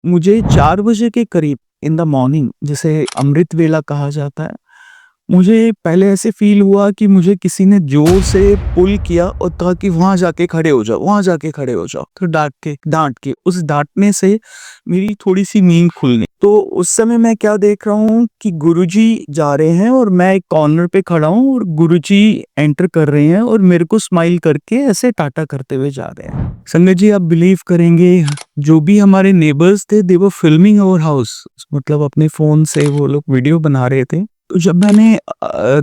मुझे 4 बजे के करीब इन द मॉर्निंग, जिसे अमृत वेला कहा जाता है, मुझे पहले ऐसे फ़ील हुआ कि मुझे किसी ने ज़ोर से पुल किया और कहा कि वहाँ जाके खड़े हो जाओ, वहाँ जाके खड़े हो जाओ। तो डाँट के उस डाँटने से मेरी थोड़ी-सी नींद खुल गई। तो उस समय मैं क्या देख रहा हूँ कि गुरुजी जा रहे हैं और मैं एक कॉर्नर पे खड़ा हूँ और गुरुजी एंटर कर रहे हैं और मेरे को स्माइल करके ऐसे टाटा करते हुए जा रहे हैं। संगत जी, आप बिलीव करेंगे, जो भी हमारे नेबर्स थे, they were filming our house, मतलब अपने फ़ोन से वो लोग वीडियो बना रहे थे। तो जब मैंने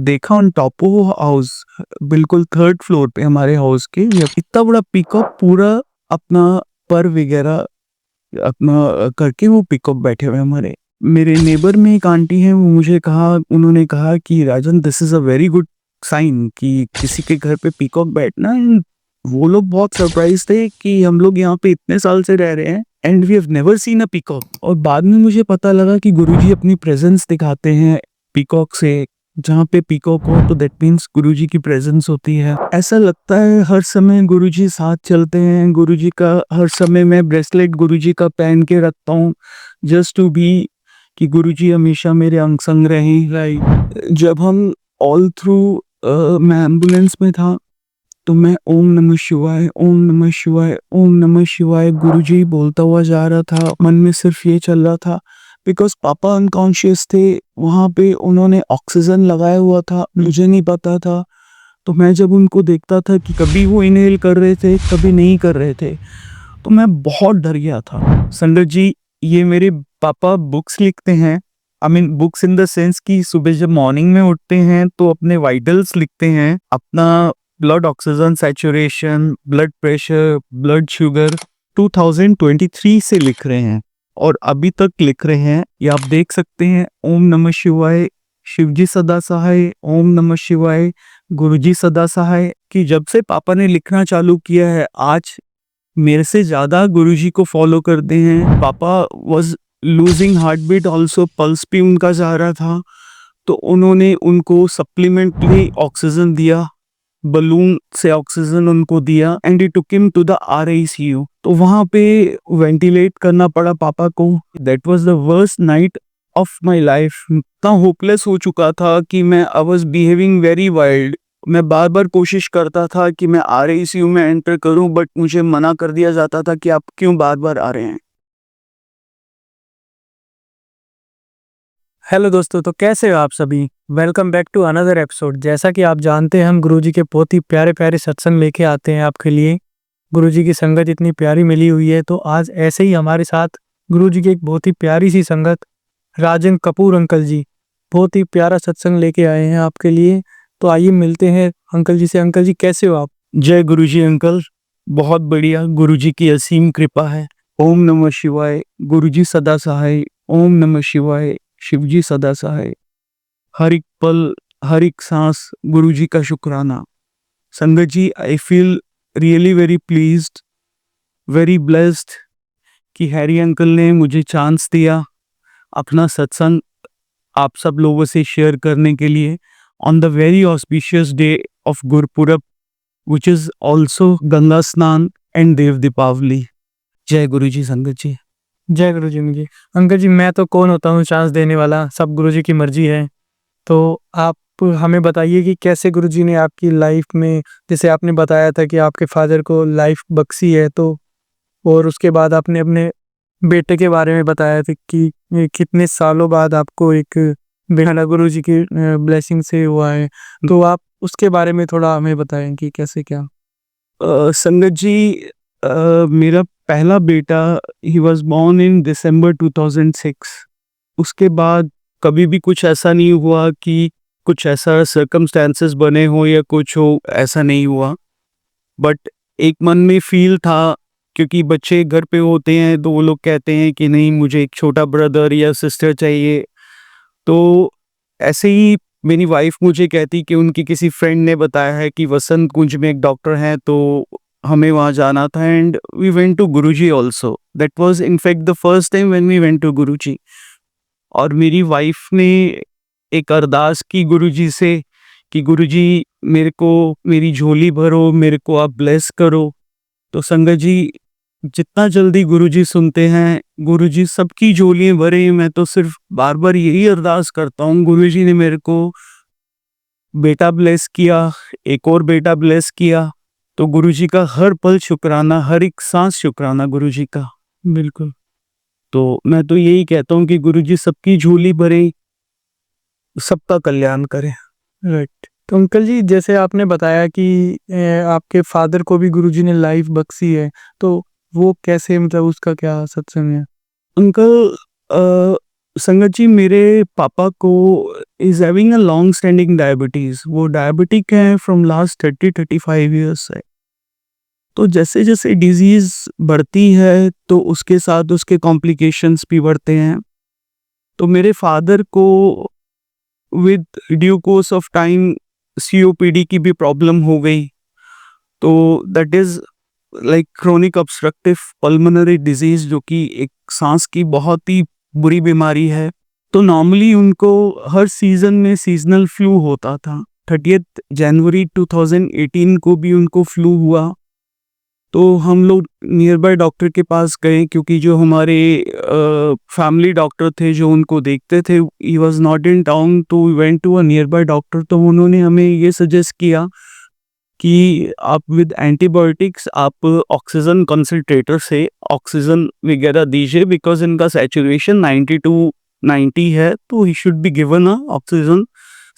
देखा ऑन टॉप ऑफ हाउस, बिल्कुल 3rd फ्लोर पे हमारे हाउस के, जब इतना बड़ा पीकॉक पूरा अपना पर वगैरह अपना करके वो पीकॉक बैठे हुए हैं हमारे। मेरे नेबर में एक आंटी हैं, वो मुझे कहा, उन्होंने कहा कि Rajan, this is a very good sign कि किसी के घर पे पीकॉक बैठना। एंड वो लोग बहुत सरप्राइज़ थे कि हम लोग यहाँ पे इतने साल से रह रहे हैं and we have never seen a peacock. और बाद में मुझे पता लगा कि गुरुजी अपनी प्रेज़ेंस दिखाते हैं पीकॉक से। जहाँ पे पीकॉक हो तो दैट मीन्स गुरुजी की प्रेजेंस होती है। ऐसा लगता है हर समय गुरुजी साथ चलते हैं। गुरुजी का हर समय मैं ब्रेसलेट गुरुजी का पहन के रखता हूँ, जस्ट टू बी, कि गुरुजी हमेशा मेरे अंग संग रहें। लाइक जब हम ऑल थ्रू मैं एम्बुलेंस में था, तो मैं ओम नमः शिवाय, ओम नमः शिवाय, ओम नमः शिवाय गुरुजी बोलता हुआ जा रहा था। मन में सिर्फ ये चल रहा था, बिकॉज़ पापा अनकॉन्शियस थे, वहाँ पे उन्होंने ऑक्सीजन लगाया हुआ था, मुझे नहीं पता था। तो मैं जब उनको देखता था कि कभी वो इन्हेल कर रहे थे, कभी नहीं कर रहे थे, तो मैं बहुत डर गया था। संगत जी, ये मेरे पापा बुक्स लिखते हैं, I mean books in the sense कि सुबह जब मॉर्निंग में उठते हैं तो अपने वाइटल्स लिखते हैं, अपना blood oxygen saturation, blood pressure, blood sugar 2023 से लिख रहे हैं और अभी तक लिख रहे हैं। ये आप देख सकते हैं, ओम नमः शिवाय, शिवजी सदा सहाय, ओम नमः शिवाय, गुरुजी सदा सहाय। कि जब से पापा ने लिखना चालू किया है, आज मेरे से ज़्यादा गुरुजी को फॉलो करते हैं। पापा was losing heartbeat also, pulse भी उनका जा रहा था, तो उन्होंने उनको सप्लीमेंट्री ऑक्सीजन दिया, बलून से ऑक्सीजन उनको दिया and he took him to the RICU. तो वहाँ पे वेंटिलेट करना पड़ा पापा को। That was the worst night of my life. इतना होपलेस हो चुका था कि मैं I was behaving very wild. मैं बार-बार कोशिश करता था कि मैं आरआईसीयू में एंटर करूँ, बट मुझे मना कर दिया जाता था कि आप क्यों बार-बार आ रहे हैं। हेलो दोस्तों, तो कैसे हो आप सभी। Welcome back to another episode. जैसा कि आप जानते हैं, हम गुरुजी के बहुत ही प्यारे प्यारे सत्संग लेके आते हैं आपके लिए। गुरुजी की संगत इतनी प्यारी मिली हुई है, तो आज ऐसे ही हमारे साथ गुरुजी की एक बहुत ही प्यारी सी संगत, राजन कपूर अंकल जी, बहुत ही प्यारा सत्संग लेके आए हैं आपके लिए। तो आइए मिलते हैं अंकल जी से। अंकल जी, कैसे हो आप। जय गुरुजी अंकल, बहुत बढ़िया, गुरुजी की असीम कृपा है। ओम नमः शिवाय, गुरुजी सदा सहाय, ओम नमः शिवाय, शिवजी सदा सहाय। हर एक पल, हर एक सांस गुरुजी का शुक्राना। संगत जी, I feel really very pleased, very blessed कि हैरी अंकल ने मुझे चांस दिया अपना सत्संग आप सब लोगों से शेयर करने के लिए on the very auspicious day of Gurpurab, which is also Ganga स्नान एंड देव दीपावली। जय गुरु जी संगत जी। जय गुरुजी। मुझे अंकल जी, मैं तो कौन होता हूँ चांस देने वाला, सब गुरुजी की मर्जी है। तो आप हमें बताइए कि कैसे गुरुजी ने आपकी लाइफ में, जैसे आपने बताया था कि आपके फादर को लाइफ बख्शी है, तो और उसके बाद आपने अपने बेटे के बारे में बताया था कि ये कितने सालों बाद आपको एक बेटा गुरुजी की ब्लेसिंग से हुआ है। तो आप उसके बारे में थोड़ा हमें बताएं कि कैसे क्या। संगत जी, मेरा पहला बेटा, ही वॉज बॉर्न इन दिसंबर 2006। उसके बाद कभी भी कुछ ऐसा नहीं हुआ कि कुछ ऐसा सर्कमस्टेंसेस बने हो या कुछ हो, ऐसा नहीं हुआ। बट एक मन में फील था, क्योंकि बच्चे घर पे होते हैं तो वो लोग कहते हैं कि नहीं, मुझे एक छोटा ब्रदर या सिस्टर चाहिए। तो ऐसे ही मेरी वाइफ मुझे कहती कि उनकी किसी फ्रेंड ने बताया है कि वसंत कुंज में एक डॉक्टर हैं, तो हमें वहाँ जाना था and we went to Guruji also. That was in fact the first time when we went to Guruji. और मेरी वाइफ ने एक अरदास की गुरुजी से कि गुरुजी, मेरे को मेरी झोली भरो, मेरे को आप ब्लेस करो। तो संगत जी, जितना जल्दी गुरुजी सुनते हैं, गुरुजी सबकी झोलियाँ भरे। मैं तो सिर्फ बार-बार यही अरदास करता हूँ, गुरुजी ने मेरे को बेटा ब्लेस किया, एक और बेटा ब्लेस किया, तो गुरुजी का हर पल शुक्राना, हर एक साँस शुक्राना गुरुजी का। बिल्कुल। तो मैं तो यही कहता हूँ कि गुरुजी सबकी झोली भरे, सबका कल्याण करें। राइट। तो अंकल जी, जैसे आपने बताया कि आपके फादर को भी गुरुजी ने लाइफ बख्शी है, तो वो कैसे, मतलब उसका क्या सत्संग है? अंकल, संगत जी, मेरे पापा को is having a long standing diabetes. वो डायबिटिक हैं फ्रॉम लास्ट 30-35 ईयर्स से। तो जैसे-जैसे डिज़ीज़ बढ़ती है, तो उसके साथ उसके कॉम्प्लिकेशंस भी बढ़ते हैं। तो मेरे फादर को with due course of time COPD की भी प्रॉब्लम हो गई। तो that is like chronic obstructive pulmonary disease, जो कि एक सांस की बहुत ही बुरी बीमारी है। तो नॉर्मली उनको हर सीज़न में सीज़नल फ्लू होता था। 30th जनवरी 2018 को भी उनको फ्लू हुआ। तो हम लोग नियर बाय डॉक्टर के पास गए, क्योंकि जो हमारे फैमिली डॉक्टर थे जो उनको देखते थे, he was not in town. तो we went to a nearby doctor. तो उन्होंने हमें ये सजेस्ट किया कि आप विद एंटीबायोटिक्स आप ऑक्सीजन कंसंट्रेटर से ऑक्सीजन वगैरह दीजिए, बिकॉज इनका सैचुरेशन 90 टू 90 है, तो he should be given a oxygen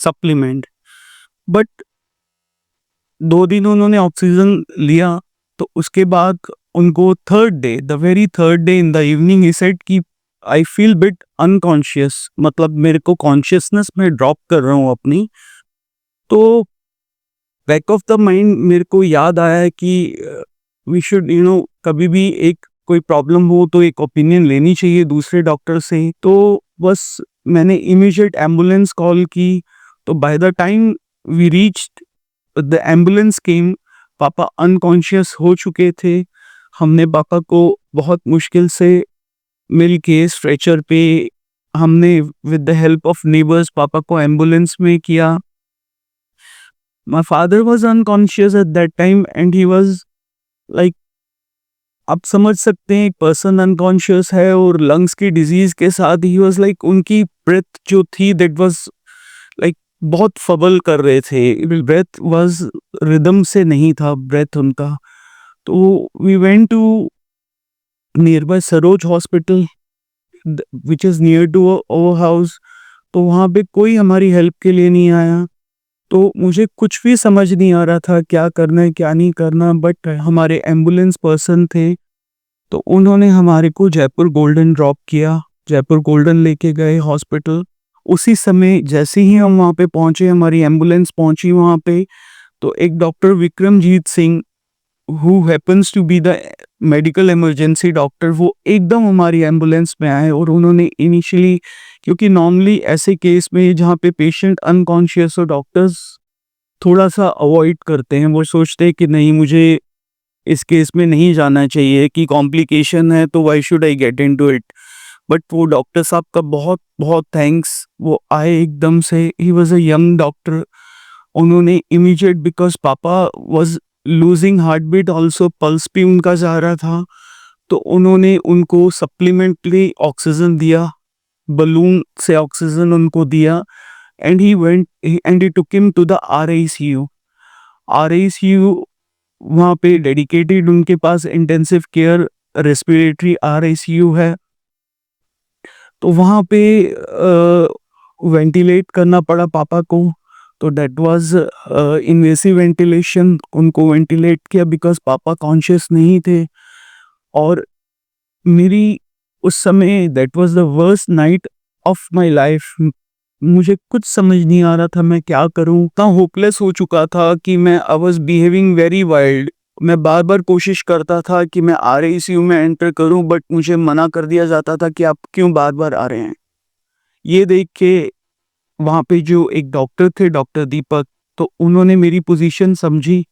supplement. But 2 दिन उन्होंने ऑक्सीजन लिया, तो उसके बाद उनको third day, the very third day in the evening, he said कि आई फील बिट अनकॉन्शियस, मतलब मेरे को कॉन्शियसनेस में ड्रॉप कर रहा हूँ अपनी। तो बैक ऑफ द माइंड मेरे को याद आया कि वी शुड कभी भी एक कोई प्रॉब्लम हो तो एक ओपिनियन लेनी चाहिए दूसरे डॉक्टर से। तो बस मैंने इमीडिएट एम्बुलेंस कॉल की। तो by the time we reached, the ambulance came, पापा अनकॉन्शियस हो चुके थे। हमने पापा को बहुत मुश्किल से मिल के स्ट्रेचर पे, हमने with the help of neighbours पापा को एम्बुलेंस में किया। My father was unconscious at that time and he was like, आप समझ सकते हैं एक पर्सन अनकॉन्शियस है और लंग्स की डिजीज के साथ, ही वाज लाइक, उनकी ब्रेथ जो थी दैट वाज लाइक बहुत फबल कर रहे थे, ब्रेथ वाज रिदम से नहीं था ब्रेथ उनका। तो we went to nearby Saroj hospital which is near to our house. तो वहाँ पे कोई हमारी हेल्प के लिए नहीं आया। तो मुझे कुछ भी समझ नहीं आ रहा था क्या करना है क्या नहीं करना। बट हमारे एम्बुलेंस पर्सन थे, तो उन्होंने हमारे को जयपुर गोल्डन ड्रॉप किया, जयपुर गोल्डन लेके गए हॉस्पिटल। उसी समय जैसे ही हम वहाँ पे पहुँचे, हमारी एम्बुलेंस पहुँची वहाँ पे, तो एक doctor Vikramjit Singh, who happens to be the medical emergency doctor, वो एकदम हमारी एम्बुलेंस में आए। और उन्होंने इनिशियली, क्योंकि नॉर्मली ऐसे केस में जहाँ पे पेशेंट अनकॉन्शियस हो, डॉक्टर्स थोड़ा सा अवॉइड करते हैं, वो सोचते हैं कि नहीं, मुझे इस केस में नहीं जाना चाहिए, कि कॉम्प्लिकेशन है तो why should I get into it. But वो डॉक्टर साहब का बहुत बहुत थैंक्स, वो आए एकदम से। He was a young doctor. उन्होंने इमीडिएट, बिकॉज पापा was losing heartbeat also, pulse भी उनका जा रहा था, तो उन्होंने उनको सप्लीमेंट्री ऑक्सीजन दिया, बलून से ऑक्सीजन उनको दिया। And he went and he took him to the RICU. RICU वहाँ पे डेडिकेटेड, उनके पास इंटेंसिव केयर रेस्पिरेटरी आरआईसीयू है। तो वहाँ पे वेंटिलेट करना पड़ा पापा को। तो दैट वाज इन्वेसिव वेंटिलेशन, उनको वेंटिलेट किया बिकॉज पापा कॉन्शियस नहीं थे। और मेरी उस समय that was the worst night of my life. मुझे कुछ समझ नहीं आ रहा था मैं क्या करूं, इतना होपलेस हो चुका था कि मैं I was behaving very wild. मैं बार बार कोशिश करता था कि मैं आरआईसीयू में एंटर करूं, बट मुझे मना कर दिया जाता था कि आप क्यों बार बार आ रहे हैं। ये देख के वहाँ पे जो एक डॉक्टर थे, डॉक्टर दीपक, तो उन्होंने मेरी पोजीशन समझी।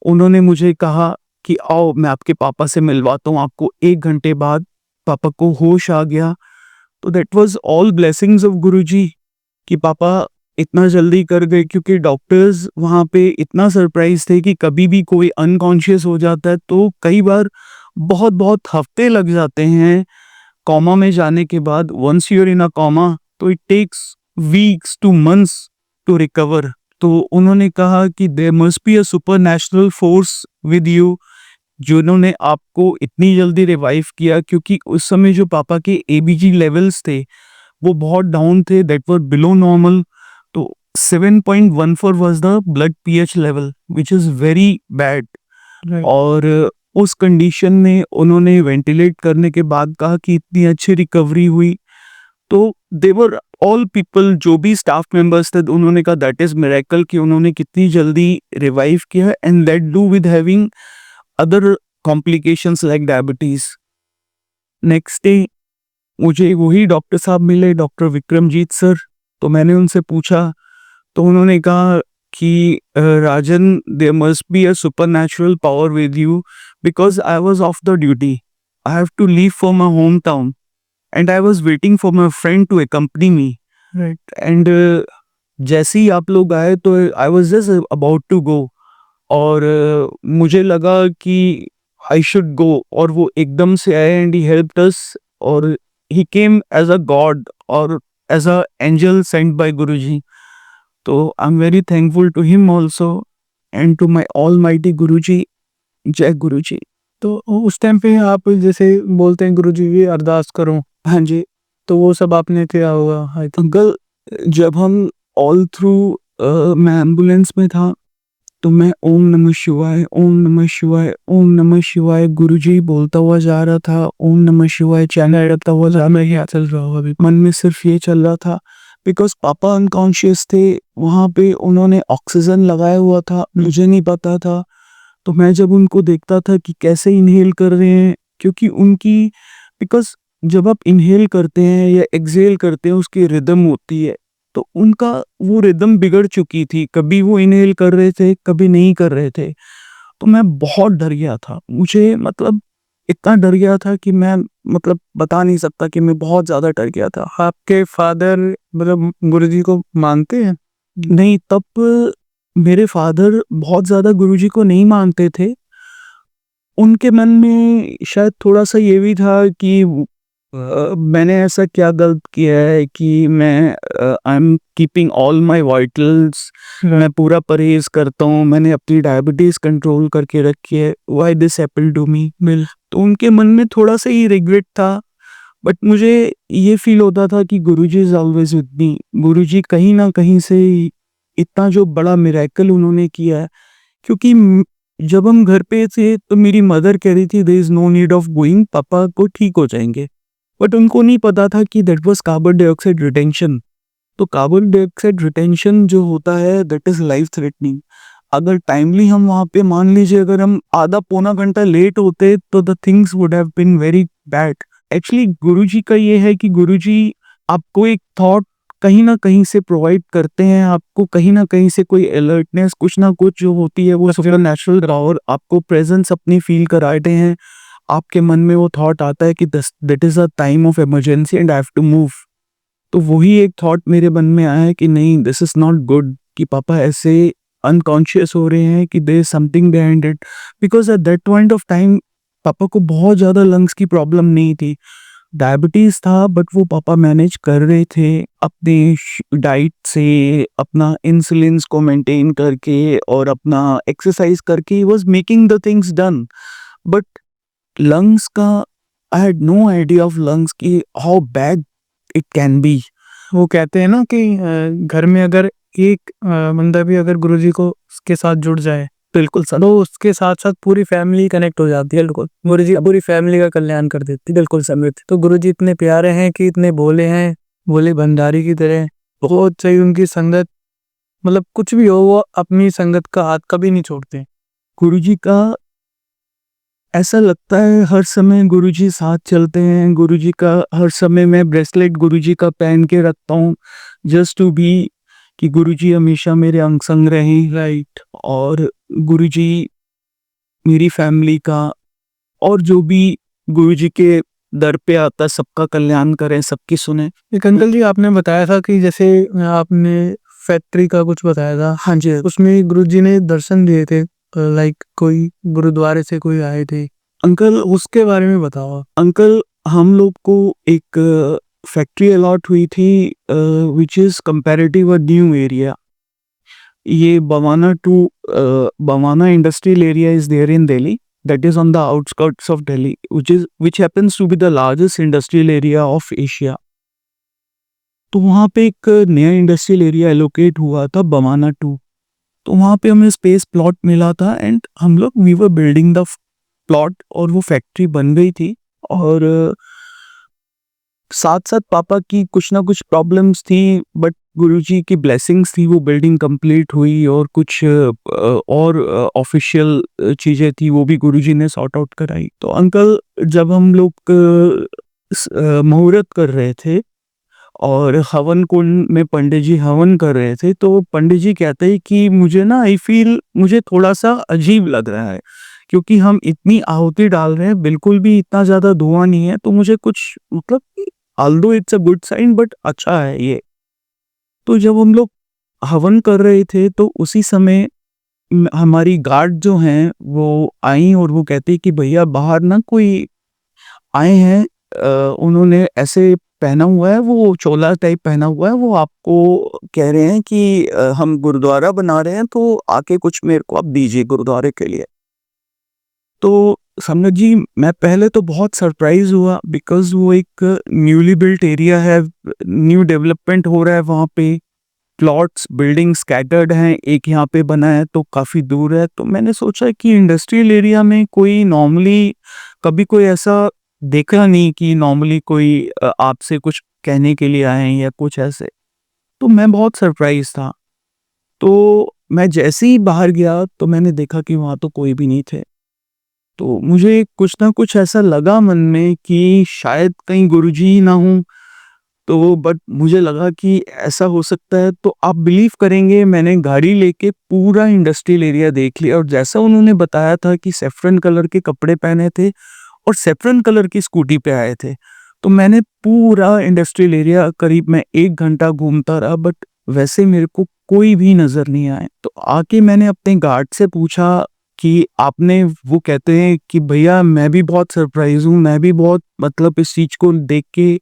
उन्होंने मुझे कहा कि आओ मैं आपके पापा से मिलवाता हूँ आपको। 1 घंटे बाद पापा को होश आ गया। तो that was all blessings of Guruji कि पापा इतना जल्दी कर गए, क्योंकि डॉक्टर्स वहाँ पे इतना सरप्राइज थे कि कभी भी कोई अनकॉन्शियस हो जाता है तो कई बार बहुत बहुत हफ्ते लग जाते हैं कॉमा में जाने के बाद। Once you are in a coma तो it takes weeks to months to recover. तो उन्होंने कहा कि there must be a supernatural force with you, जिन्होंने आपको इतनी जल्दी रिवाइव किया, क्योंकि उस समय जो पापा के एबीजी लेवल्स थे वो बहुत डाउन थे, दैट वर बिलो नॉर्मल। तो 7.14 was the blood pH level which is very bad. Right. और उस कंडीशन में उन्होंने वेंटिलेट करने के बाद कहा कि इतनी अच्छी रिकवरी हुई। तो देवर ऑल पीपल, जो भी स्टाफ मेंबर्स थे, उन्होंने कहा दैट इज मिरेकल कि उन्होंने कितनी जल्दी रिवाइव किया, and that do with having other complications like diabetes. Next day मुझे वही डॉक्टर साहब मिले, डॉक्टर विक्रमजीत सर। तो मैंने उनसे पूछा, तो उन्होंने कहा कि Rajan, there must be a supernatural power with you because I was off the duty, I have to leave for my home town and I was waiting for my friend to accompany me. Right. And जैसे ही आप लोग आए तो I was just about to go, और मुझे लगा कि आई शुड गो, और वो एकदम से आए एंड ही हेल्प्ड अस, और he came as a god और as a angel sent by Guruji. तो I am very thankful to him also and to my almighty Guruji. जय गुरुजी। तो उस टाइम पे आप जैसे बोलते हैं गुरुजी ये अरदास करो, हाँ जी तो वो सब आपने किया होगा आई थिंक। अंकल, जब हम ऑल थ्रू मैं एम्बुलेंस में था तो मैं ओम नमः शिवाय, ओम नमः शिवाय, ओम नमः शिवाय गुरुजी बोलता हुआ जा रहा था। ओम नमः शिवाय चैनल रखता हुआ जा रहा, क्या चल रहा होगा अभी? मन में सिर्फ ये चल रहा था बिकॉज पापा अनकॉन्शियस थे। वहाँ पे उन्होंने ऑक्सीजन लगाया हुआ था, मुझे नहीं पता था। तो मैं जब उनको देखता था कि कैसे इनहेल कर रहे हैं, क्योंकि उनकी, बिकॉज जब आप इनहेल करते हैं या एक्सहेल करते हैं उसकी रिदम होती है, तो उनका वो रिदम बिगड़ चुकी थी। कभी वो इनहेल कर रहे थे, कभी नहीं कर रहे थे। तो मैं बहुत डर गया था, मुझे मतलब इतना डर गया था कि मैं मतलब बता नहीं सकता कि मैं बहुत ज़्यादा डर गया था। आपके फादर मतलब गुरुजी को मानते हैं? नहीं, तब मेरे फादर बहुत ज़्यादा गुरुजी को नहीं मानते थे। उनके मन में शायद थोड़ा-सा ये भी था कि मैंने ऐसा क्या गलत किया है कि मैं I am keeping all my vitals, मैं पूरा परहेज़ करता हूँ, मैंने अपनी डायबिटीज़ कंट्रोल करके रखी है, why this happened to me? तो उनके मन में थोड़ा-सा ये रिग्रेट था, बट मुझे ये फ़ील होता था कि गुरुजी इज़ ऑलवेज़ विद मी। गुरुजी कहीं न कहीं से इतना जो बड़ा मिरेकल उन्होंने किया है, क्योंकि जब हम घर पे थे तो मेरी मदर कह रही थी there is no need of going, पापा को ठीक हो जाएँगे। बट उनको नहीं पता था कि that was carbon dioxide retention. तो कार्बन डाइऑक्साइड रिटेंशन जो होता है दैट इज़ लाइफ थ्रेटनिंग। अगर टाइमली हम वहाँ पे, मान लीजिए अगर हम आधा पौना घंटा लेट होते तो the things would have been very bad. Actually Guruji का ये है कि गुरुजी आपको एक थॉट कहीं न कहीं से प्रोवाइड करते हैं, आपको कहीं न कहीं से कोई अलर्टनेस कुछ ना कुछ जो होती है वो सुपरनैचुरल पावर आपको प्रेजेंस अपनी फ़ील कराते हैं। आपके मन में वो थॉट आता है कि दस that is a time of emergency and I have to move. तो वही एक थॉट मेरे मन में आया है कि नहीं, दिस इज़ नॉट गुड कि पापा ऐसे अनकॉन्शियस हो रहे हैं, कि there is something behind it. Because at that point of time पापा को बहुत ज़्यादा लंग्स की प्रॉब्लम नहीं थी। डायबिटीज़ था बट वो पापा मैनेज कर रहे थे अपने डाइट से, अपना इंसुलिन्स को मेंटेन करके और अपना एक्सरसाइज करके he was making the things done. But lungs का I had no idea of lungs की how bad it can be. वो कहते हैं ना कि घर में अगर एक बंदा भी अगर गुरुजी को उसके साथ जुड़ जाए बिल्कुल सर। तो उसके साथ साथ पूरी फैमिली कनेक्ट हो जाती है। बिल्कुल गुरुजी पूरी फैमिली का कल्याण कर देती है। बिल्कुल सर। तो गुरुजी इतने प्यारे हैं कि इतने भोले हैं, भोले भंडारी की तरह। बहुत सही उनकी संगत, मतलब कुछ भी हो वो अपनी संगत का हाथ कभी नहीं छोड़ते। गुरुजी का ऐसा लगता है हर समय गुरुजी साथ चलते हैं। गुरुजी का हर समय मैं ब्रेसलेट गुरुजी का पहन के रखता हूँ जस्ट टू बी, कि गुरुजी हमेशा मेरे अंग संग रहें। राइट। और गुरुजी मेरी फैमिली का, और जो भी गुरुजी के दर पे आता है सबका कल्याण करें, सबकी सुने। एक अंकल जी आपने बताया था कि जैसे आपने फैक्ट्री का कुछ बताया था, हाँ जी। उसमें गुरुजी ने दर्शन दिए थे, लाइक कोई गुरुद्वारे से कोई आए थे। अंकल उसके बारे में बताओ आप। अंकल हम लोग को एक फैक्ट्री अलॉट हुई थी which is comparative a new area. ये Bawana industrial area is there in Delhi, that is on the outskirts of Delhi, which happens to be the largest industrial area of Asia. तो वहाँ पे एक नया इंडस्ट्रियल एरिया एलोकेट हुआ था बवाना 2। तो वहाँ पे हमें स्पेस प्लॉट मिला था एंड हम लोग we were building the plot और वो फैक्ट्री बन गई थी। और साथ साथ पापा की कुछ ना कुछ प्रॉब्लम्स थी बट गुरुजी की ब्लेसिंग्स थी, वो बिल्डिंग कंप्लीट हुई और कुछ और ऑफिशियल चीज़ें थी वो भी गुरुजी ने सॉर्ट आउट कराई। तो अंकल जब हम लोग मुहूर्त कर रहे थे और हवन कुंड में पंडित जी हवन कर रहे थे तो पंडित जी कहते हैं कि मुझे ना मुझे थोड़ा सा अजीब लग रहा है क्योंकि हम इतनी आहुति डाल रहे हैं, बिल्कुल भी इतना ज़्यादा धुआं नहीं है, तो मुझे कुछ मतलब although it's a good sign but अच्छा है ये। तो जब हम लोग हवन कर रहे थे तो उसी समय हमारी गार्ड जो हैं वो आई और वो कहती कि भैया बाहर ना कोई आए हैं, उन्होंने ऐसे पहना हुआ है, वो चोला टाइप पहना हुआ है, वो आपको कह रहे हैं कि हम गुरुद्वारा बना रहे हैं तो आके कुछ मेरे को आप दीजिए गुरुद्वारे के लिए। तो समझ जी मैं पहले तो बहुत सरप्राइज हुआ बिकॉज़ वो एक न्यूली बिल्ट एरिया है, न्यू डेवलपमेंट हो रहा है वहाँ पे, प्लॉट्स, बिल्डिंग स्कैटर्ड हैं, एक यहाँ पे बना है तो काफ़ी दूर है। तो मैंने सोचा कि इंडस्ट्रियल एरिया में कोई नॉर्मली कभी कोई ऐसा देखा नहीं कि नॉर्मली कोई आपसे कुछ कहने के लिए आए हैं या कुछ ऐसे। तो मैं बहुत सरप्राइज़ था। तो मैं जैसे ही बाहर गया तो मैंने देखा कि वहाँ तो कोई भी नहीं थे। तो मुझे कुछ ना कुछ ऐसा लगा मन में कि शायद कहीं गुरुजी ही ना हों। तो बट मुझे लगा कि ऐसा हो सकता है, तो आप बिलीव करेंगे मैंने गाड़ी लेके पूरा इंडस्ट्रियल एरिया देख लिया और जैसा उन्होंने बताया था कि सैफ़रन कलर के कपड़े पहने थे और सैफ़रन कलर की स्कूटी पे आए थे। तो मैंने पूरा इंडस्ट्रियल एरिया करीब मैं 1 घंटा घूमता रहा बट वैसे मेरे को कोई भी नज़र नहीं आए। तो आके मैंने अपने गार्ड से पूछा कि आपने, वो कहते हैं कि भैया मैं भी बहुत सरप्राइज़ हूँ, मैं भी बहुत मतलब इस चीज़ को देख के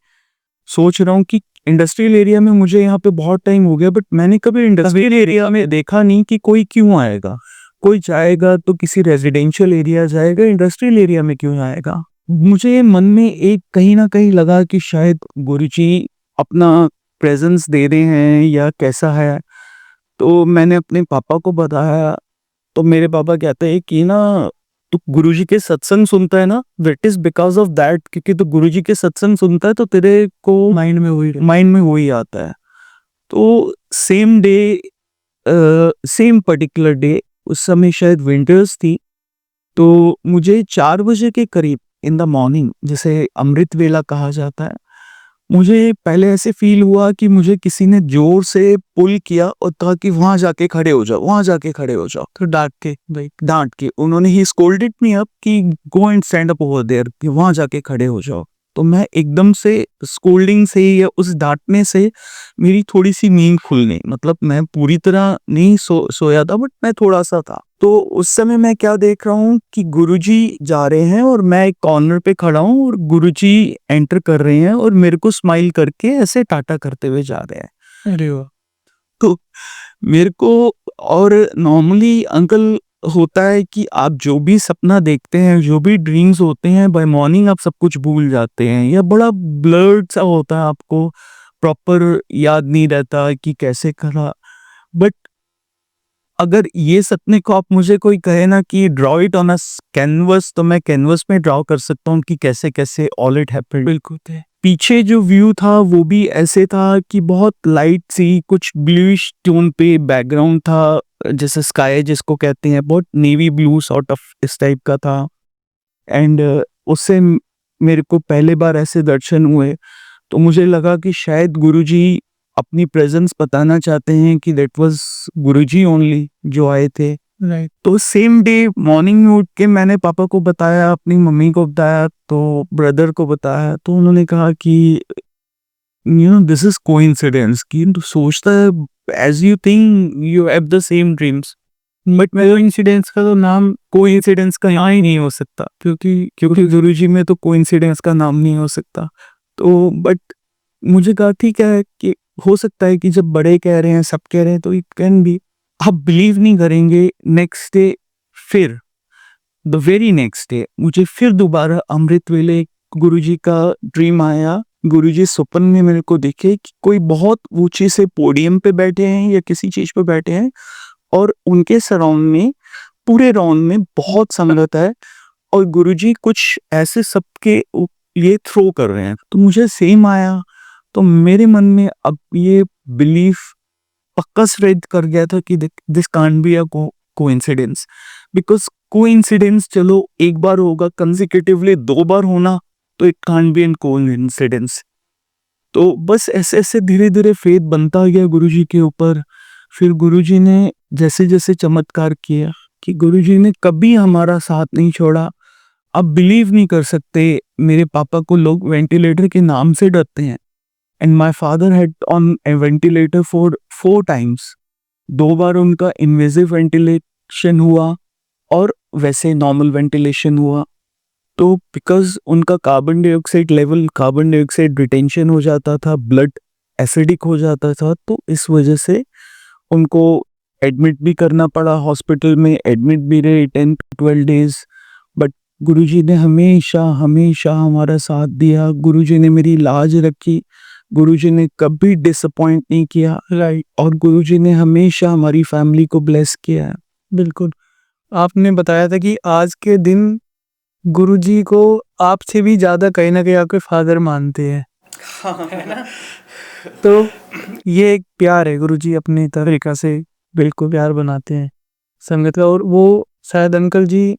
सोच रहा हूँ कि इंडस्ट्रियल एरिया में मुझे यहाँ पे बहुत टाइम हो गया बट मैंने कभी इंडस्ट्रियल एरिया में देखा नहीं कि कोई क्यों आएगा? कोई जाएगा तो किसी रेज़िडेंशियल एरिया जाएगा, इंडस्ट्रियल एरिया में क्यों आएगा? मुझे मन में एक कहीं न कहीं लगा कि शायद गुरुजी अपना प्रेज़ेंस दे रहे हैं या कैसा है? तो मैंने अपने पापा को बताया, तो मेरे पापा कहते हैं कि ना तू गुरुजी के सत्संग सुनता है ना, that is because of that, क्योंकि तू गुरुजी के सत्संग सुनता है तो तेरे को माइंड में वही आता है। तो सेम पर्टिकुलर डे उस समय शायद विंटर्स थी, तो मुझे 4 बजे के करीब इन द मॉर्निंग, जिसे अमृत वेला कहा जाता है, मुझे पहले ऐसे फ़ील हुआ कि मुझे किसी ने ज़ोर से पुल किया और कहा कि वहाँ जाके खड़े हो जाओ, वहाँ जाके खड़े हो जाओ। तो डाँट के उन्होंने ही स्कोल्डेड मी अप कि go and stand up over there, कि वहाँ जाके खड़े हो जाओ। तो मैं एकदम से स्कोल्डिंग से या उस डाँटने से मेरी थोड़ी-सी नींद खुल गई। मतलब मैं पूरी तरह नहीं सोया था बट मैं थोड़ा-सा था। तो उस समय मैं क्या देख रहा हूँ कि गुरुजी जा रहे हैं और मैं एक कॉर्नर पे खड़ा हूँ और गुरुजी एंटर कर रहे हैं और मेरे को स्माइल करके ऐसे टाटा करते हुए जा रहे हैं। अरे वाह! तो मेरे को, और नॉर्मली अंकल होता है कि आप जो भी सपना देखते हैं, जो भी ड्रीम्स होते हैं, बाय मॉर्निंग आप सब कुछ भूल जाते हैं या बड़ा ब्लर्ड सा होता है, आपको प्रॉपर याद नहीं रहता कि कैसे करा। बट अगर ये सपने को आप मुझे कोई कहे ना कि draw it on a canvas, तो मैं कैनवस में ड्रॉ कर सकता हूँ कि कैसे कैसे ऑल इट हैपेंड। बिल्कुल थे। पीछे जो व्यू था वो भी ऐसे था कि बहुत लाइट सी कुछ ब्लूइश टोन पे बैकग्राउंड था, जैसे स्काई जिसको कहते हैं, बहुत नेवी ब्लू सॉर्ट ऑफ इस टाइप का था। एंड उससे मेरे को पहले बार ऐसे दर्शन हुए तो मुझे लगा कि शायद गुरुजी अपनी प्रेजेंस बताना चाहते हैं कि दैट वाज गुरुजी ओनली जो आए थे। राइट। तो सेम डे मॉर्निंग में उठ के मैंने पापा को बताया, अपनी मम्मी को बताया, तो ब्रदर को बताया, तो उन्होंने कहा कि दिस इज कोइंसिडेंस, कि तू सोचता है as you think you have the same dreams, but coincidence का तो नाम कोइंसिडेंस का यहाँ ही नहीं हो सकता, क्योंकि गुरुजी में तो कोइंसिडेंस का नाम नहीं हो सकता। तो बट मुझे कहा ठीक है कि हो सकता है कि जब बड़े कह रहे हैं, सब कह रहे हैं, तो इट कैन बी। आप बिलीव नहीं करेंगे, नेक्स्ट डे फिर द वेरी नेक्स्ट डे मुझे फिर दोबारा अमृत वेले गुरुजी का ड्रीम आया। गुरुजी स्वप्न में मेरे को दिखे कि कोई बहुत ऊंचे से पोडियम पे बैठे हैं या किसी चीज पे बैठे हैं, और उनके सराउंड में, पूरे राउंड में बहुत संगत है, और गुरुजी कुछ ऐसे सबके लिए थ्रो कर रहे हैं। तो मुझे सेम आया, तो मेरे मन में अब ये बिलीफ पक्का श्रेड कर गया था कि this can't be a coincidence, because coincidence चलो एक बार होगा, कंसेक्यूटिवली 2 बार होना तो it can't be an coincidence. तो बस ऐसे ऐसे धीरे धीरे फेथ बनता गया गुरुजी के ऊपर। फिर गुरुजी ने जैसे जैसे चमत्कार किया कि गुरुजी ने कभी हमारा साथ नहीं छोड़ा। आप बिलीव नहीं कर सकते, मेरे पापा को लोग वेंटिलेटर के नाम से डरते हैं, and my father had on A ventilator for 4 times. 2 बार उनका इन्वेजिव वेंटिलेशन हुआ और वैसे नॉर्मल वेंटिलेशन हुआ। तो बिकॉज उनका carbon dioxide level, carbon dioxide retention हो जाता था, ब्लड एसिडिक हो जाता था, तो इस वजह से उनको एडमिट भी करना पड़ा हॉस्पिटल में, एडमिट भी रहे 10-12 डेज। बट गुरुजी ने हमेशा हमेशा हमारा साथ दिया, गुरुजी ने मेरी लाज रखी, गुरुजी ने कभी डिसअपॉइंट नहीं किया, राइट। और गुरुजी ने हमेशा हमारी फैमिली को ब्लेस किया है। बिल्कुल। आपने बताया था कि आज के दिन गुरुजी को आपसे भी ज़्यादा कहीं न कहीं आपके फादर मानते हैं। तो ये एक प्यार है, गुरुजी अपनी तरीक़ा से बिल्कुल प्यार बनाते हैं संगत का। और वो शायद अंकल जी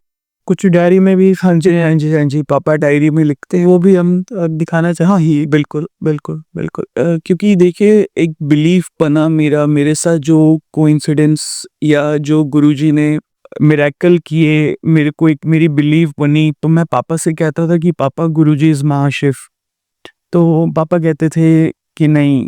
कुछ डायरी में भी हाँ जी, हाँ जी, हाँ जी, पापा डायरी में लिखते हैं। वो भी हम दिखाना चाहें। हाँ ही, बिल्कुल, बिल्कुल, बिल्कुल। क्योंकि देखिए एक बिलीफ बना मेरे साथ, जो कोइंसिडेंस या जो गुरुजी ने मिरेकल किए, मेरे को एक मेरी बिलीफ बनी। तो मैं पापा से कहता था कि पापा गुरुजी इज़ महाशिव। तो पापा कहते थे कि नहीं,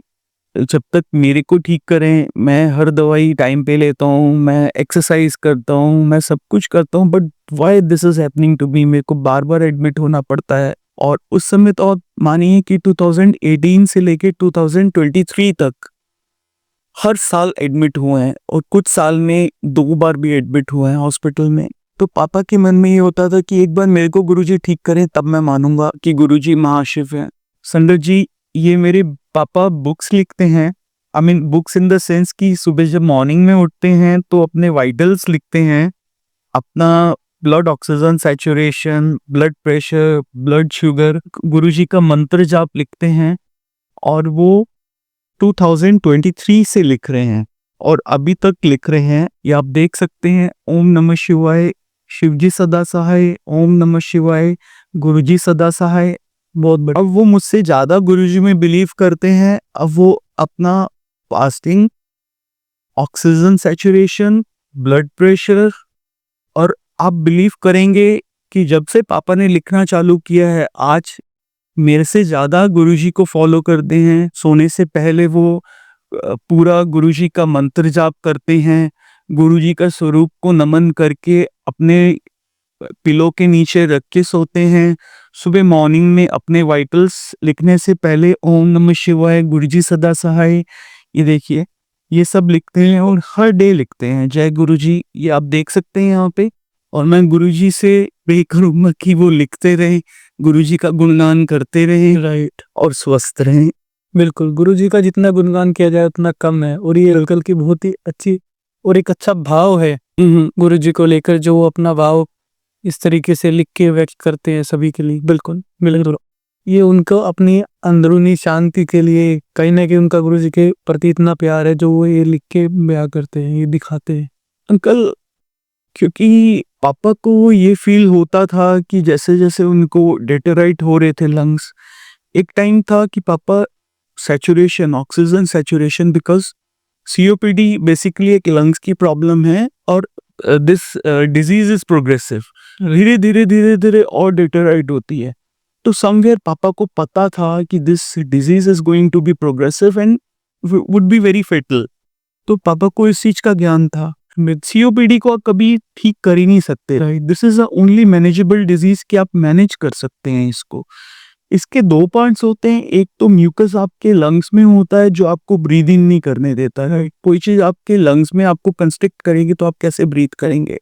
जब तक मेरे को ठीक करें, मैं हर दवाई टाइम पे लेता हूँ, मैं एक्सरसाइज करता हूँ, मैं सब कुछ करता हूँ, but why this is happening to me, मेरे को बार बार एडमिट होना पड़ता है। और उस समय तो आप मानिए कि 2018 से लेके 2023 तक हर साल एडमिट हुए हैं, और कुछ साल में 2 बार भी एडमिट हुए हैं हॉस्पिटल में। तो पापा के मन में ये होता था कि एक बार मेरे को गुरुजी ठीक करें, तब मैं मानूंगा कि गुरुजी महाशिव है। संडर जी, ये मेरे पापा बुक्स लिखते हैं, I mean books in the sense कि सुबह जब मॉर्निंग में उठते हैं तो अपने वाइटल्स लिखते हैं, अपना blood oxygen saturation, blood pressure, blood sugar, Guruji का मंत्र जाप लिखते हैं। और वो 2023 से लिख रहे हैं और अभी तक लिख रहे हैं। ये आप देख सकते हैं, ओम नमः शिवाय, शिवजी सदा सहाय, ओम नमः शिवाय, गुरुजी सदा सहाय। बहुत बढ़िया। अब वो मुझसे ज्यादा गुरुजी में बिलीव करते हैं। अब वो अपना fasting, oxygen saturation, blood pressure, और आप बिलीव करेंगे कि जब से पापा ने लिखना चालू किया है, आज मेरे से ज्यादा गुरुजी को फॉलो करते हैं। सोने से पहले वो पूरा गुरुजी का मंत्र जाप करते हैं, गुरुजी का स्वरूप को नमन करके अपने पिलो के नीचे रख के सोते हैं। सुबह मॉर्निंग में अपने वाइटल्स लिखने से पहले ओम नमः शिवाय, गुरुजी सदा सहाय, ये देखिए, ये सब लिखते हैं और हर डे लिखते हैं जय गुरुजी। ये आप देख सकते हैं यहाँ पे। और मैं गुरुजी से प्रे करूंगा कि वो लिखते रहे, गुरुजी का गुणगान करते रहे, राइट। और स्वस्थ रहें। बिल्कुल, गुरुजी का जितना गुणगान किया जाए उतना कम है। और ये अंकल की बहुत ही अच्छी और एक अच्छा भाव है गुरुजी को लेकर, जो वो अपना भाव इस तरीके से लिख के व्यक्त करते हैं सभी के लिए। बिल्कुल बिल्कुल, ये उनको अपनी अंदरूनी शांति के लिए कहीं ना कहीं उनका गुरुजी के प्रति इतना प्यार है, जो वो ये लिख के बयां करते हैं, ये दिखाते हैं। अंकल, क्योंकि पापा को ये फील होता था कि जैसे जैसे उनको डेटेराइट हो रहे थे लंग्स, एक टाइम था कि पापा saturation, oxygen saturation, because COPD basically एक लंग्स की प्रॉब्लम है, और दिस डिजीज इज प्रोग्रेसिव, धीरे धीरे धीरे धीरे और डेटेराइट होती है। तो समवेयर पापा को पता था कि this disease is going to be progressive and would be very fatal. तो पापा को इस चीज का ज्ञान था। सीओपीडी को आप कभी ठीक कर ही नहीं सकते, right? This is a only manageable disease कि आप मैनेज कर सकते हैं इसको। इसके दो पार्ट्स होते हैं, एक तो म्यूकस आपके लंग्स में होता है जो आपको ब्रीद इन नहीं करने देता है, राइट? कोई चीज आपके लंग्स में आपको कंस्ट्रिक्ट करेगी तो आप कैसे ब्रीथ करेंगे।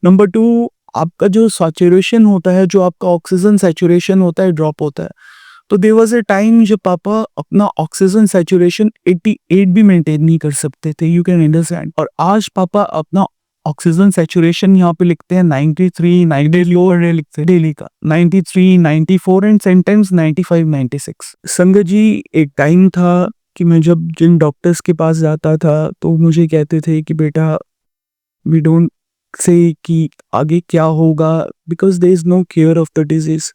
नंबर टू, आपका जो सैचुरेशन होता है, जो आपका ऑक्सीजन सैचुरेशन होता है, ड्रॉप होता है। तो देयर वाज अ टाइम जब पापा अपना ऑक्सीजन सैचुरेशन 88 भी मेंटेन नहीं कर सकते थे, यू कैन अंडरस्टैंड। और आज पापा अपना ऑक्सीजन सैचुरेशन यहाँ पे लिखते हैं 93, 90 लोअर लिखते हैं डेली का 93, 94 एंड समटाइम्स 95, 96। संगत जी, एक टाइम था कि मैं जब जिन डॉक्टर्स के पास जाता था तो मुझे कहते थे कि बेटा वी डोंट से कि आगे क्या होगा, because there is no care of the disease.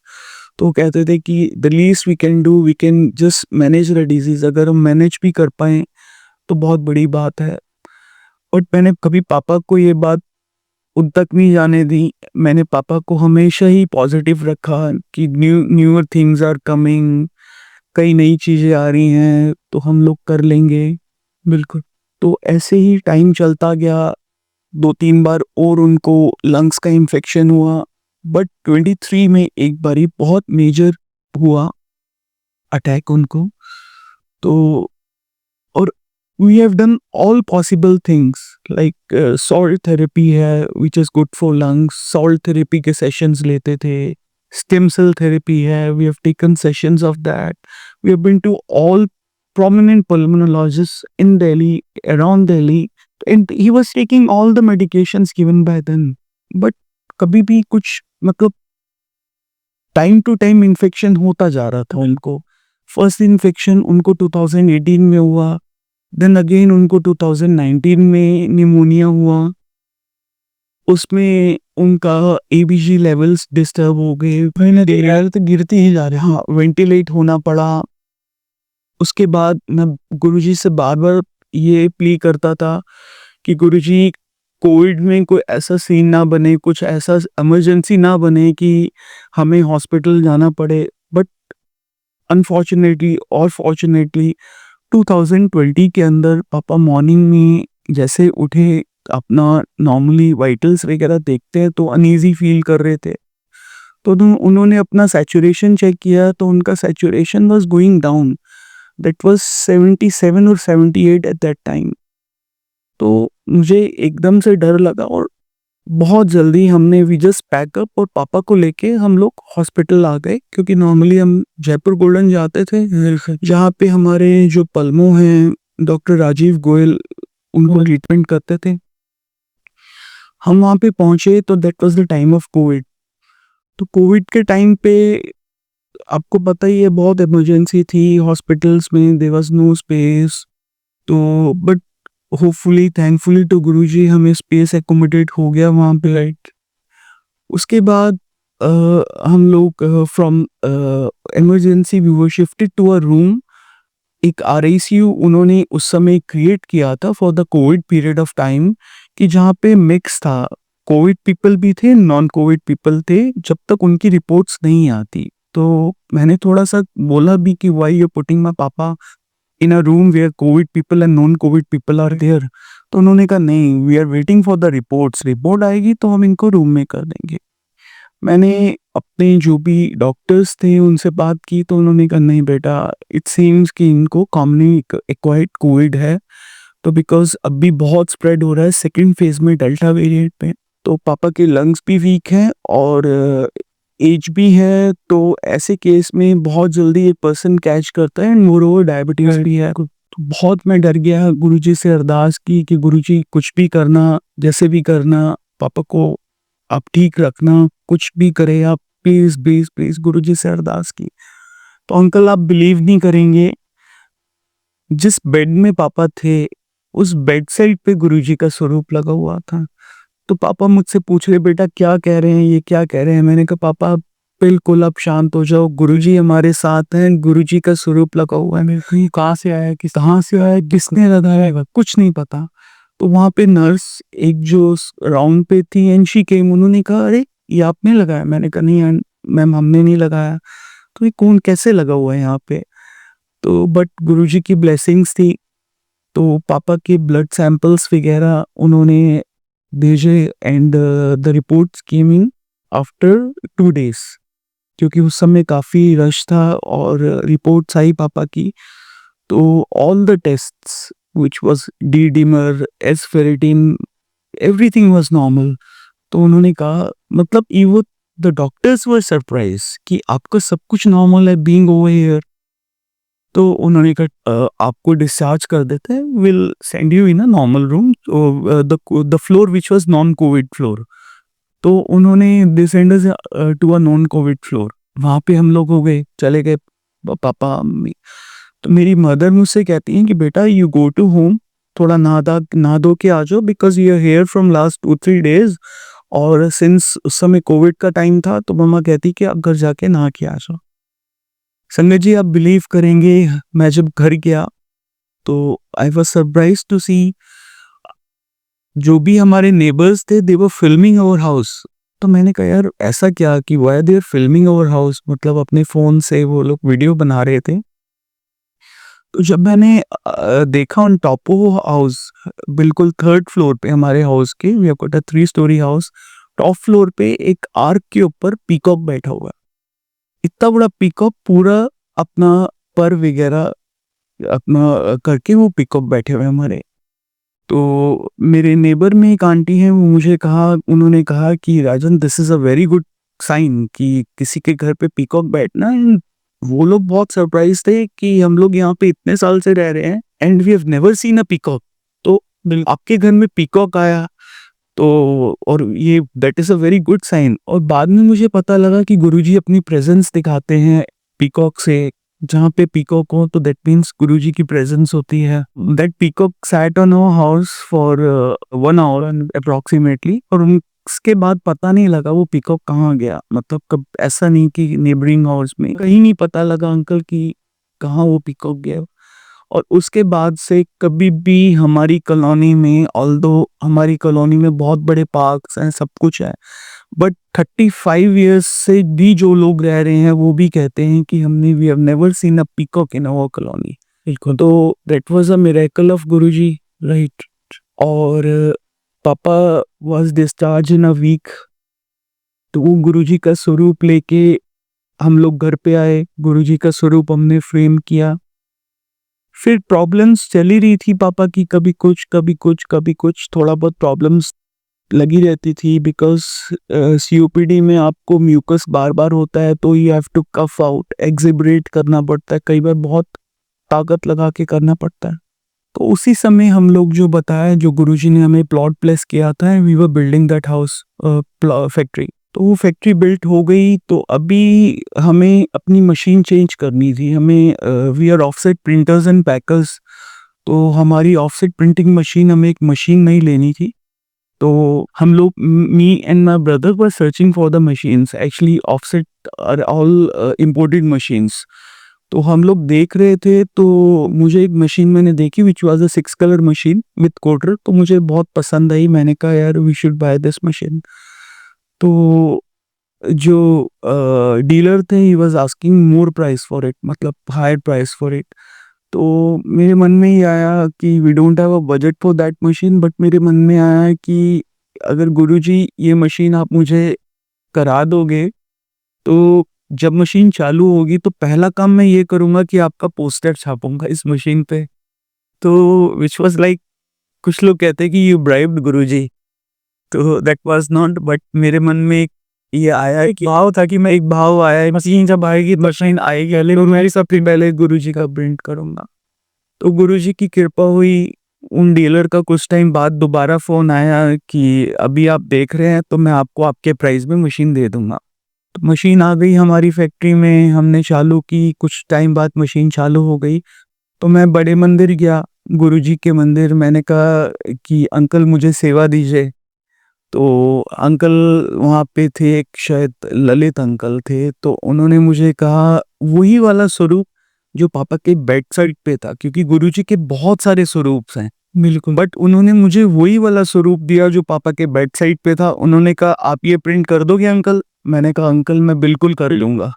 तो कहते थे कि the least we can do, we can just manage the disease. अगर हम मैनेज भी कर पाए तो बहुत बड़ी बात है। बट मैंने कभी पापा को ये बात उन तक नहीं जाने दी। मैंने पापा को हमेशा ही पॉजिटिव रखा कि न्यूअर थिंग्स आर कमिंग, कई नई चीजें आ रही हैं तो हम लोग कर लेंगे। बिल्कुल। तो ऐसे ही टाइम चलता गया, 2-3 बार और उनको लंग्स का इन्फेक्शन हुआ। बट 23 में एक बारी बहुत मेजर हुआ अटैक उनको। तो और we have done all possible things like salt therapy है which is good for lungs, salt therapy के सेशंस लेते थे। स्टेम सेल थेरेपी है, we have taken sessions of that. We have been to all prominent pulmonologists in Delhi, around Delhi, and he was taking all the medications given by them. But कभी भी कुछ मतलब time to time infection होता जा रहा था उनको। First infection उनको 2018 में हुआ, देन अगेन उनको 2019 में निमोनिया हुआ। उसमें उनका एबीजी लेवल्स डिस्टर्ब हो गए, तो गिरते ही जा रहे, हाँ, वेंटिलेट होना पड़ा। उसके बाद मैं गुरुजी से बार बार ये प्ली करता था कि गुरुजी कोविड में कोई ऐसा सीन ना बने, कुछ ऐसा इमरजेंसी ना बने कि हमें हॉस्पिटल जाना पड़े। बट अनफॉर्चुनेटली और फॉर्चुनेटली 2020 के अंदर पापा मॉर्निंग में जैसे उठे, अपना नॉर्मली वाइटल्स वगैरह देखते हैं तो अनईजी फील कर रहे थे। तो उन्होंने अपना सैचुरेशन चेक किया तो उनका saturation was going down, that was 77 और 78 एट दैट टाइम। तो मुझे एकदम से डर लगा और बहुत जल्दी हमने वी जस्ट पैकअप और पापा को लेके हम लोग हॉस्पिटल आ गए, क्योंकि नॉर्मली हम जयपुर गोल्डन जाते थे जहाँ पे हमारे जो पल्मो हैं डॉक्टर राजीव गोयल उनको ट्रीटमेंट करते थे। हम वहाँ पे पहुँचे तो that was the time of Covid. तो कोविड के टाइम पे आपको पता ही है बहुत इमरजेंसी थी हॉस्पिटल्स में, देयर वाज नो स्पेस। तो बट होपफुली थैंकफुली टू गुरुजी हमें स्पेस एकोमोडेट हो गया वहाँ पे, राइट। उसके बाद हम लोग from emergency we were shifted to a room. एक आरआईसीयू उन्होंने उस समय क्रिएट किया था for the COVID period of time, कि जहाँ पे मिक्स था, कोविड पीपल भी थे, नॉन कोविड पीपल थे, जब तक उनकी रिपोर्ट्स नहीं आती। तो मैंने थोड़ा सा बोला भी कि why you putting my papa in a room where COVID people and non COVID people are there. तो उन्होंने कहा नहीं, we are waiting for the reports, report आएगी तो हम इनको रूम में कर देंगे। मैंने अपने जो भी डॉक्टर्स थे उनसे बात की तो उन्होंने कहा नहीं बेटा, इट सीम्स कि इनको कॉमनली एक्वायर्ड कोविड है। तो बिकॉज अभी बहुत स्प्रेड हो रहा है सेकेंड फेज में डेल्टा वेरिएंट में, तो पापा के लंग्स भी वीक हैं और एज भी है। तो ऐसे केस में बहुत जल्दी एक पर्सन कैच करता है एंड मोर डायबिटीज भी है। तो बहुत मैं डर गया, गुरुजी से अरदास की कि गुरुजी कुछ भी करना, जैसे भी करना, पापा को आप ठीक रखना, कुछ भी करे आप, प्लीज प्लीज प्लीज, गुरुजी से अरदास की। तो अंकल आप बिलीव नहीं करेंगे, जिस बेड में पापा थे उस बेड साइड पे गुरुजी का स्वरूप लगा हुआ था। तो पापा मुझसे पूछ रहे बेटा क्या कह रहे हैं, ये क्या कह रहे हैं। मैंने कहा पापा बिल्कुल आप शांत हो जाओ, गुरुजी हमारे साथ हैं, गुरुजी का स्वरूप लगा हुआ है। मेरे को ये कहाँ से आया, कहाँ से आया, किसने लगाया, कुछ नहीं पता। तो वहाँ पे नर्स एक जो राउंड पे थी एंड शी केम, उन्होंने कहा अरे ये आपने लगाया। मैंने कहा नहीं मैम हमने नहीं लगाया। तो ये कौन कैसे लगा हुआ है यहाँ पे। तो बट गुरुजी की ब्लेसिंग्स थी, तो पापा के ब्लड सैंपल्स वगैरह उन्होंने भेजे and the reports came in after 2 days, क्योंकि उस समय काफ़ी रश था और रिपोर्ट्स आई पापा की। तो all the tests which was D dimer, S ferritin, everything was normal. तो उन्होंने कहा, मतलब even the doctors were surprise कि आपका सब कुछ नॉर्मल है बीइंग ओवर हियर। तो उन्होंने कहा आपको डिस्चार्ज कर देते हैं, will send you in a normal room, the floor which was non COVID floor. तो उन्होंने they send us to a non COVID floor. वहाँ पे हम लोग हो गए, चले गए पापा मम्मी। तो मेरी मदर मुझसे कहती हैं कि बेटा यू गो टू होम, थोड़ा नहा धो के आ जाओ because you are here from last 2-3 days. और सिंस उस समय कोविड का टाइम था तो मम्मा कहती कि आप घर जाके नहा के आ जाओ। संगत जी, आप बिलीव करेंगे, मैं जब घर गया तो I was surprise to see जो भी हमारे नेबर्स थे they were filming our house. तो मैंने कहा यार ऐसा क्या कि why they are filming our house, मतलब अपने फोन से वो लोग वीडियो बना रहे थे। तो जब मैंने देखा ऑन टॉप ऑफ हाउस, बिल्कुल 3rd फ्लोर पे हमारे हाउस के, we have got a 3 storey house, top floor पे एक आर्क के ऊपर पीकॉक बैठा हुआ है। इतना बड़ा पीकॉक, पूरा अपना पर वगैरह अपना करके वो पीकॉक बैठे हुए हैं हमारे। तो मेरे नेबर में एक आंटी हैं, वो मुझे कहा, उन्होंने कहा कि Rajan this is a very good sign कि किसी के घर पे पीकॉक बैठना। एंड वो लोग बहुत सरप्राइज थे कि हम लोग यहाँ पे इतने साल से रह रहे हैं and we have never seen a peacock. तो आपके घर में पीकॉक आया, तो और ये that is a very good sign. और बाद में मुझे पता लगा कि गुरुजी अपनी प्रेजेंस दिखाते हैं पीकॉक से, जहाँ पे पीकॉक हो तो दैट मीन्स गुरुजी की प्रेजेंस होती है। That peacock sat on our house for 1 hour approximately, और उसके बाद पता नहीं लगा वो पीकॉक कहाँ गया। मतलब कब ऐसा नहीं कि नेबरिंग हाउस में कहीं नहीं पता लगा अंकल कि कहाँ वो पीकॉक गया। और उसके बाद से कभी भी हमारी कॉलोनी में, ऑल्दो हमारी कॉलोनी में बहुत बड़े पार्क्स हैं, सब कुछ है, बट 35 इयर्स से भी जो लोग रह रहे हैं वो भी कहते हैं कि हमने we have never seen a peacock in our colony. बिल्कुल, तो that was a miracle of Guruji, right. और पापा was discharge in a week. तो वो गुरुजी का स्वरूप लेके हम लोग घर पे आए, गुरुजी का स्वरूप हमने फ्रेम किया। फिर प्रॉब्लम्स चली रही थी पापा की, कभी कुछ कभी कुछ कभी कुछ, थोड़ा बहुत प्रॉब्लम्स लगी रहती थी बिकॉज सीओपीडी में आपको म्यूकस बार बार होता है, तो you have to cough out, एक्सिबरेट करना पड़ता है, कई बार बहुत ताकत लगा के करना पड़ता है। तो उसी समय हम लोग जो बताया, जो गुरुजी ने हमें प्लॉट प्लेस किया था, we were building that house factory. तो वो फैक्ट्री बिल्ट हो गई, तो अभी हमें अपनी मशीन चेंज करनी थी। हमें we are offset printers and packers, तो हमारी ऑफसेट प्रिंटिंग मशीन, हमें एक मशीन नहीं लेनी थी। तो हम लोग, me and my brother were searching for the machines, actually offset are all imported machines. तो हम लोग देख रहे थे, तो मुझे एक मशीन मैंने देखी which was a 6 colour machine with coater, तो मुझे बहुत पसंद आई। मैंने कहा यार we should buy this machine. तो जो डीलर थे, he was asking more price for it, मतलब हायर प्राइस फॉर इट। तो मेरे मन में ही आया कि we don't have a budget for that machine, but मेरे मन में आया कि अगर गुरुजी ये मशीन आप मुझे करा दोगे, तो जब मशीन चालू होगी तो पहला काम मैं ये करूँगा कि आपका पोस्टर छापूँगा इस मशीन पे। तो व्हिच वाज़ लाइक, कुछ लोग कहते हैं कि यू ब्राइब्ड गुरुजी, तो दैट वाज़ नॉट, बट मेरे मन में एक ये आया है कि भाव था कि मैं, एक भाव आया है, मशीन जब आएगी, मशीन आएगी पहले, और मैं सबसे पहले गुरुजी का प्रिंट करूँगा। तो गुरुजी की कृपा हुई, उन डीलर का कुछ टाइम बाद दोबारा फ़ोन आया कि अभी आप देख रहे हैं तो मैं आपको आपके प्राइस में मशीन दे दूँगा। तो मशीन आ गई हमारी फैक्ट्री में, हमने चालू की, कुछ टाइम बाद मशीन चालू हो गई। तो मैं बड़े मंदिर गया, गुरुजी के मंदिर, मैंने कहा कि अंकल मुझे सेवा दीजिए। तो अंकल वहाँ पे थे, एक शायद ललित अंकल थे, तो उन्होंने मुझे कहा वही वाला स्वरूप जो पापा के बेड साइड पे था, क्योंकि गुरुजी के बहुत सारे स्वरूप हैं। बिल्कुल, बट उन्होंने मुझे वही वाला स्वरूप दिया जो पापा के बेड साइड पे था। उन्होंने कहा आप ये प्रिंट कर दोगे अंकल? मैंने कहा अंकल मैं बिल्कुल कर लूँगा।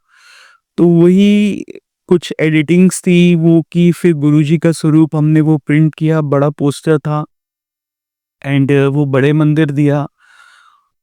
तो वही कुछ एडिटिंग्स थी वो की, फिर गुरुजी का स्वरूप हमने वो प्रिंट किया, बड़ा पोस्टर था एंड वो बड़े मंदिर दिया।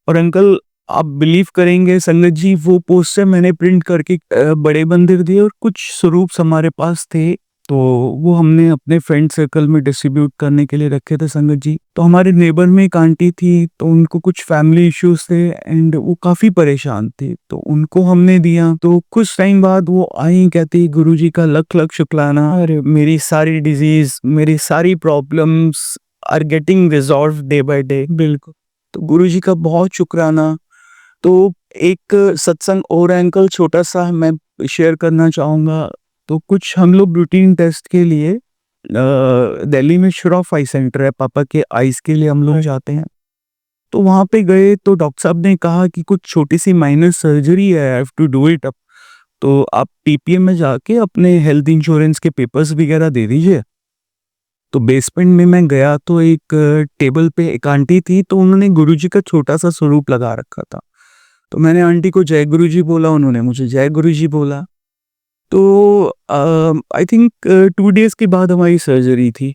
और अंकल आप बिलीव करेंगे संगत जी, वो पोस्टर मैंने प्रिंट करके बड़े मंदिर दिए और कुछ स्वरूप हमारे पास थे, तो वो हमने अपने फ्रेंड सर्कल में डिस्ट्रीब्यूट करने के लिए रखे थे संगत जी। तो हमारे नेबर में एक आंटी थी, तो उनको कुछ फैमिली इश्यूज थे एंड वो काफ़ी परेशान थी, तो उनको हमने दिया। तो कुछ टाइम बाद वो आई, कहती गुरुजी का लख लख शुक्राना, अरे मेरी सारी डिजीज, मेरी सारी problems are getting resolve day by day. बिल्कुल। तो गुरुजी का बहुत शुक्राना। तो एक सत्संग और है अंकल, छोटा सा मैं शेयर करना चाहूँगा। तो कुछ हम लोग रूटीन टेस्ट के लिए दिल्ली में श्रॉफ आई सेंटर है, पापा के आइज़ के लिए हम लोग जाते हैं। तो वहाँ पे गए तो डॉक्टर साहब ने कहा कि कुछ छोटी सी माइनर सर्जरी है, I have to do it up. तो आप टीपीएम में जाके अपने हेल्थ इंश्योरेंस के पेपर्स वगैरह दे दीजिए। तो बेसमेंट में मैं गया तो एक टेबल पे एक आंटी थी, तो उन्होंने गुरुजी का छोटा सा स्वरूप लगा रखा था। तो मैंने आंटी को जय गुरुजी बोला, उन्होंने मुझे जय गुरुजी बोला। तो आई थिंक 2 डेज़ के बाद हमारी सर्जरी थी।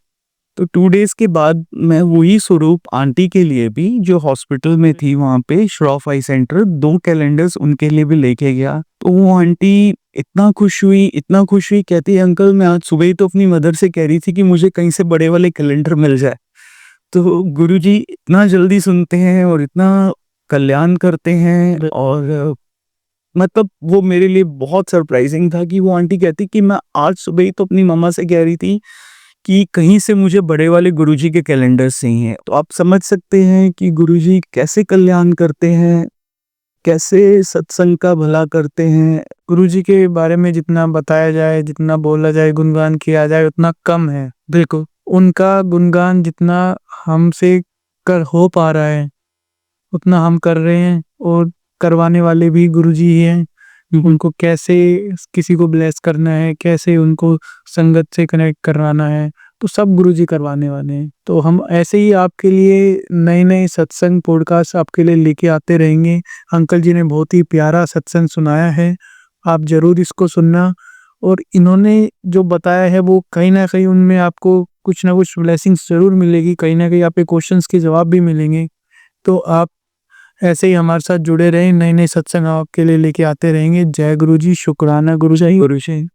तो 2 डेज़ के बाद मैं वही स्वरूप आंटी के लिए भी, जो हॉस्पिटल में थी वहाँ पे श्रॉफ आई सेंटर, 2 कैलेंडर्स उनके लिए भी लेके गया। तो वो आंटी इतना खुश हुई, कहती है अंकल मैं आज सुबह ही तो अपनी मदर से कह रही थी कि मुझे कहीं से बड़े वाले कैलेंडर मिल जाए। तो गुरुजी इतना जल्दी सुनते हैं और इतना कल्याण करते हैं। और मतलब वो मेरे लिए बहुत सरप्राइजिंग था कि वो आंटी कहती कि मैं आज सुबह ही तो अपनी मम्मा से कह रही थी कि कहीं से मुझे बड़े वाले गुरुजी के कैलेंडर्स चाहिए। तो आप समझ सकते हैं कि गुरुजी कैसे कल्याण करते हैं, कैसे सत्संग का भला करते हैं। गुरुजी के बारे में जितना बताया जाए, जितना बोला जाए, गुणगान किया जाए उतना कम है। बिल्कुल। उनका गुणगान जितना हमसे कर हो पा रहा है, उतना हम कर रहे हैं और करवाने वाले भी गुरुजी ही हैं। उनको कैसे किसी को ब्लेस करना है, कैसे उनको संगत से कनेक्ट करवाना है, तो सब गुरुजी करवाने वाले हैं। तो हम ऐसे ही आपके लिए नए-नए सत्संग पॉडकास्ट आपके लिए लेके आते रहेंगे। अंकल जी ने बहुत ही प्यारा सत्संग सुनाया है, आप ज़रूर इसको सुनना। और इन्होंने जो बताया है वो कहीं न कहीं उनमें आपको कुछ ना कुछ ब्लेसिंग्स ज़रूर मिलेगी, कहीं न कहीं आपके क्वेश्चंस के जवाब भी मिलेंगे। तो आप ऐसे ही हमारे साथ जुड़े रहें, नए-नए सत्संग आपके लिए लेके आते रहेंगे। जय गुरुजी, शुक्राना गुरुजी। गुरुजी।